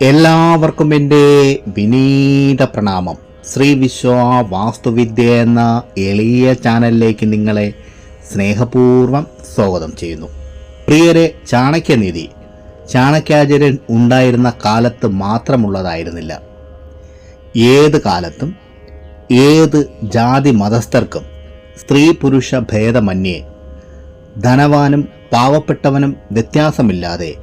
എല്ലാവർക്കും എൻ്റെ വിനീത പ്രണാമം. ശ്രീ വിശ്വ വാസ്തുവിദ്യ എന്ന എളിയ ചാനലിലേക്ക് നിങ്ങളെ സ്നേഹപൂർവ്വം സ്വാഗതം ചെയ്യുന്നു. പ്രിയരെ, ചാണക്യനീതി ചാണക്യാചാര്യൻ ഉണ്ടായിരുന്ന കാലത്ത് മാത്രമുള്ളതായിരുന്നില്ല. ഏത് കാലത്തും ഏത് ജാതി മതസ്ഥർക്കും സ്ത്രീ പുരുഷ ഭേദമന്യേ ധനവാനും പാവപ്പെട്ടവനും വ്യത്യാസമില്ലാതെ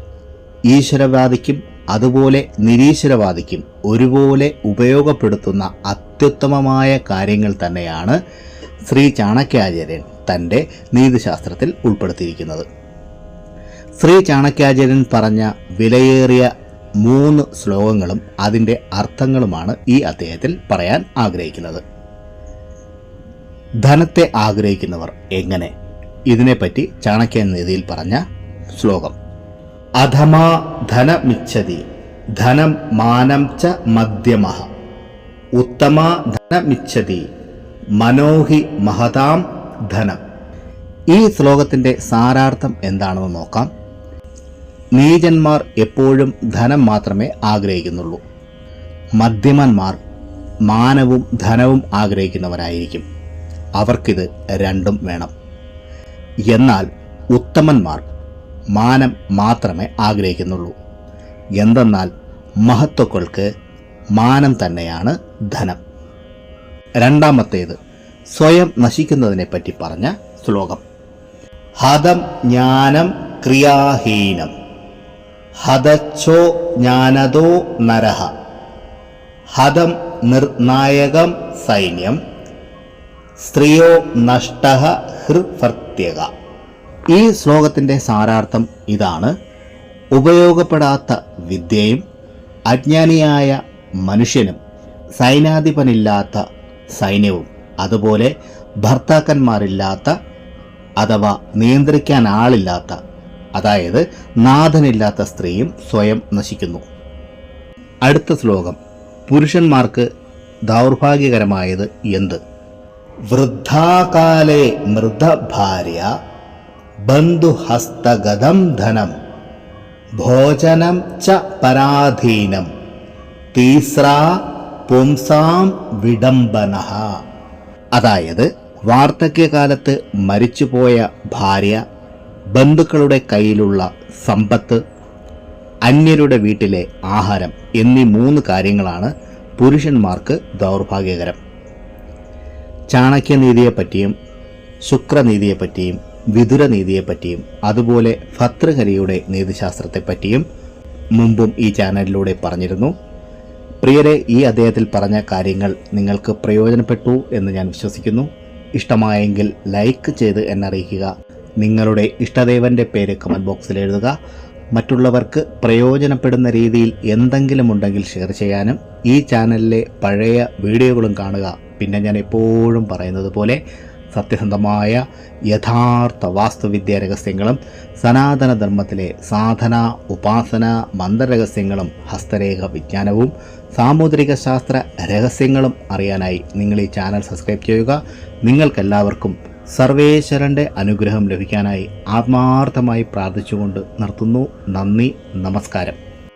ഈശ്വരവാദിക്കും അതുപോലെ നിരീശ്വരവാദിക്കും ഒരുപോലെ ഉപയോഗപ്പെടുത്തുന്ന അത്യുത്തമമായ കാര്യങ്ങൾ തന്നെയാണ് ശ്രീ ചാണക്യാചാര്യൻ തൻ്റെ നീതിശാസ്ത്രത്തിൽ ഉൾപ്പെടുത്തിയിരിക്കുന്നത്. ശ്രീ ചാണക്യാചാര്യൻ പറഞ്ഞ വിലയേറിയ 3 ശ്ലോകങ്ങളും അതിൻ്റെ അർത്ഥങ്ങളുമാണ് ഈ അധ്യായത്തിൽ പറയാൻ ആഗ്രഹിക്കുന്നത്. ധനത്തെ ആഗ്രഹിക്കുന്നവർ എങ്ങനെ? ഇതിനെപ്പറ്റി ചാണക്യനീതിയിൽ പറഞ്ഞ ശ്ലോകം: അധമാ ധനമിച്ഛതി ധനം മാനം ച മധ്യമഃ ഉത്തമാ ധനമിച്ഛതി മനോഹി മഹതാം ധനം. ഈ ശ്ലോകത്തിൻ്റെ സാരാർത്ഥം എന്താണെന്ന് നോക്കാം. നീചന്മാർ എപ്പോഴും ധനം മാത്രമേ ആഗ്രഹിക്കുന്നുള്ളൂ. മധ്യമന്മാർ മാനവും ധനവും ആഗ്രഹിക്കുന്നവരായിരിക്കും. അവർക്കിത് രണ്ടും വേണം. എന്നാൽ ഉത്തമന്മാർ മാനം മാത്രമേ ആഗ്രഹിക്കുന്നുള്ളൂ. എന്തെന്നാൽ മഹത്വക്കൾക്ക് മാനം തന്നെയാണ് ധനം. രണ്ടാമത്തേത് സ്വയം നശിക്കുന്നതിനെ പറ്റി പറഞ്ഞ ശ്ലോകം: ഹതം ജ്ഞാനം ക്രിയാഹീനം ഹതച്ഛോ ജ്ഞാനദോ നരഹ ഹതം നിർണായകം സൈന്യം സ്ത്രീയോ നഷ്ടഃ ഹൃഫർത്യക. ഈ ശ്ലോകത്തിൻ്റെ സാരാർത്ഥം ഇതാണ്: ഉപയോഗപ്പെടാത്ത വിദ്യയും അജ്ഞാനിയായ മനുഷ്യനും സൈന്യാധിപനില്ലാത്ത സൈന്യവും അതുപോലെ ഭർത്താക്കന്മാരില്ലാത്ത അഥവാ നിയന്ത്രിക്കാൻ ആളില്ലാത്ത, അതായത് നാഥനില്ലാത്ത സ്ത്രീയും സ്വയം നശിക്കുന്നു. അടുത്ത ശ്ലോകം: പുരുഷന്മാർക്ക് ദൗർഭാഗ്യകരമായത് എന്ത്? വൃദ്ധാകാലേ മൃതഭാര്യ ബന്ധുഹസ്തഗതം ധനം ഭോജനം ച പരാധീനം തീസ്രാ പുംസാം വിഡംബനഃ. അതായത് വാർദ്ധക്യകാലത്ത് മരിച്ചുപോയ ഭാര്യ, ബന്ധുക്കളുടെ കയ്യിലുള്ള സമ്പത്ത്, അന്യരുടെ വീട്ടിലെ ആഹാരം എന്നീ 3 കാര്യങ്ങളാണ് പുരുഷന്മാർക്ക് ദൗർഭാഗ്യകരം. ചാണക്യനീതിയെപ്പറ്റിയും ശുക്രനീതിയെപ്പറ്റിയും വിദുരനീതിയെപ്പറ്റിയും അതുപോലെ ഭർതൃഹരിയുടെ നീതിശാസ്ത്രത്തെപ്പറ്റിയും മുമ്പും ഈ ചാനലിലൂടെ പറഞ്ഞിരുന്നു. പ്രിയരെ, ഈ അധ്യായത്തിൽ പറഞ്ഞ കാര്യങ്ങൾ നിങ്ങൾക്ക് പ്രയോജനപ്പെട്ടു എന്ന് ഞാൻ വിശ്വസിക്കുന്നു. ഇഷ്ടമായെങ്കിൽ ലൈക്ക് ചെയ്ത് എന്നെ അറിയിക്കുക. നിങ്ങളുടെ ഇഷ്ടദേവൻ്റെ പേര് കമൻറ്റ് ബോക്സിൽ എഴുതുക. മറ്റുള്ളവർക്ക് പ്രയോജനപ്പെടുന്ന രീതിയിൽ എന്തെങ്കിലും ഉണ്ടെങ്കിൽ ഷെയർ ചെയ്യാനും ഈ ചാനലിലെ പഴയ വീഡിയോകളും കാണുക. പിന്നെ ഞാൻ എപ്പോഴും പറയുന്നത് പോലെ സത്യസന്ധമായ യഥാർത്ഥ വാസ്തുവിദ്യാ രഹസ്യങ്ങളും സനാതനധർമ്മത്തിലെ സാധന, ഉപാസന, മന്ത്രരഹസ്യങ്ങളും ഹസ്തരേഖ വിജ്ഞാനവും സാമുദ്രിക ശാസ്ത്ര രഹസ്യങ്ങളും അറിയാനായി നിങ്ങൾ ഈ ചാനൽ സബ്സ്ക്രൈബ് ചെയ്യുക. നിങ്ങൾക്കെല്ലാവർക്കും സർവേശ്വരൻ്റെ അനുഗ്രഹം ലഭിക്കാനായി ആത്മാർത്ഥമായി പ്രാർത്ഥിച്ചുകൊണ്ട് നിർത്തുന്നു. നന്ദി, നമസ്കാരം.